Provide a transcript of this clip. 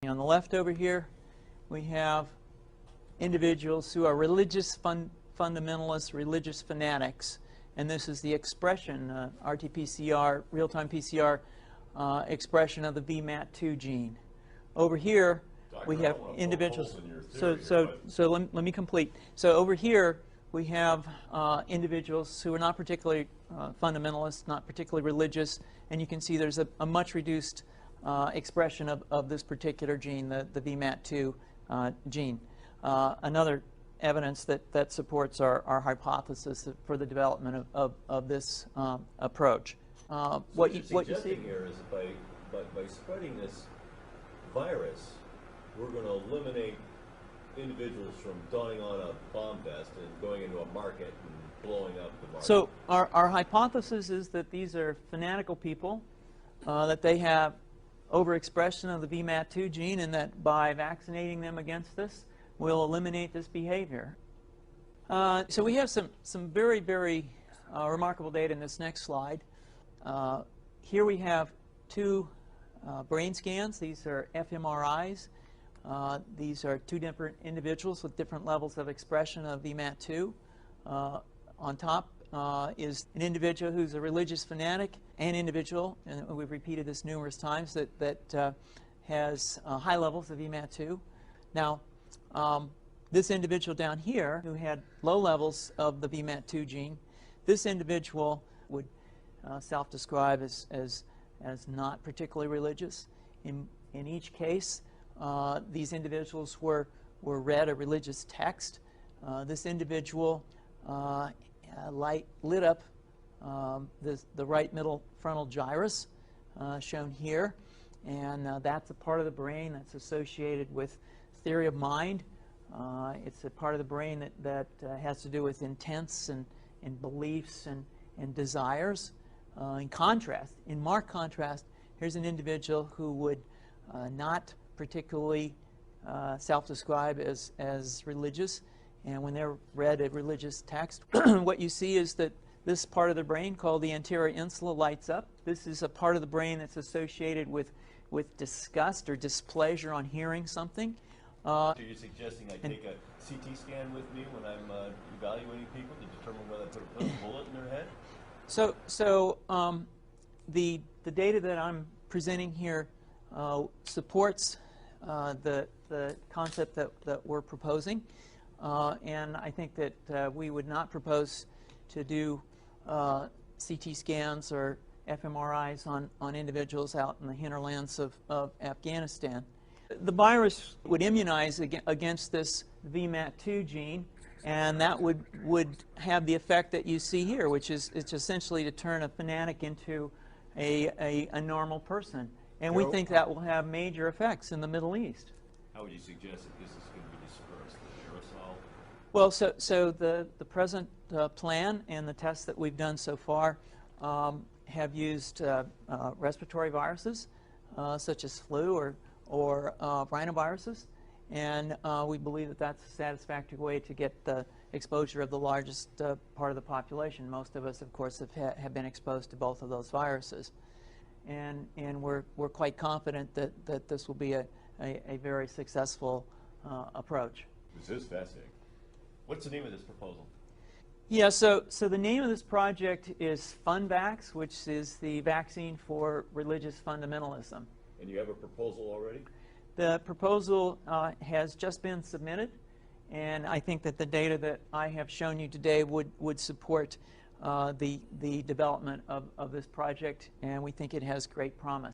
On the left over here, we have individuals who are religious fundamentalists, religious fanatics, and this is the expression, RT-PCR, real-time PCR expression of the VMAT2 gene. Over here, we have individuals. So let me complete. So over here, we have individuals who are not particularly fundamentalist, not particularly religious, and you can see there's a much reduced expression of this particular gene, the VMAT2 gene. Another evidence that supports our hypothesis for the development of this approach. What you see here is by spreading this virus, we're going to eliminate individuals from donning on a bomb vest and going into a market and blowing up the market. So our hypothesis is that these are fanatical people, that they have overexpression of the VMAT2 gene, and that by vaccinating them against this, we'll eliminate this behavior. So we have some very, very remarkable data in this next slide. Here we have two brain scans. These are fMRIs. These are two different individuals with different levels of expression of VMAT2. On top is an individual who's a religious fanatic, an individual, and we've repeated this numerous times, that has high levels of VMAT2. Now, this individual down here who had low levels of the VMAT2 gene, this individual would self-describe as not particularly religious. In each case, these individuals were read a religious text. This individual lit up the right middle frontal gyrus, shown here, and that's a part of the brain that's associated with theory of mind. It's a part of the brain that has to do with intents and beliefs and desires. In contrast, in marked contrast, here's an individual who would not particularly self-describe as religious, and when they're read a religious text, what you see is that this part of the brain called the anterior insula lights up. This is a part of the brain that's associated with disgust or displeasure on hearing something. So you're suggesting I take a CT scan with me when I'm evaluating people to determine whether I put a bullet in their head? So the data that I'm presenting here supports the concept that we're proposing, and I think that we would not propose to do CT scans or fMRIs on individuals out in the hinterlands of Afghanistan. The virus would immunize against this VMAT2 gene, and that would have the effect that you see here, which is it's essentially to turn a fanatic into a normal person. And we think that will have major effects in the Middle East. How would you suggest that this is going to be dispersed, the aerosol? Well, so the present plan and the tests that we've done so far have used respiratory viruses, such as flu or rhinoviruses, and we believe that that's a satisfactory way to get the exposure of the largest part of the population. Most of us, of course, have been exposed to both of those viruses, and we're quite confident that this will be a very successful approach. This is fascinating. What's the name of this proposal? Yeah, so the name of this project is FunVax, which is the vaccine for religious fundamentalism. And you have a proposal already? The proposal has just been submitted, and I think that the data that I have shown you today would support the development of this project, and we think it has great promise.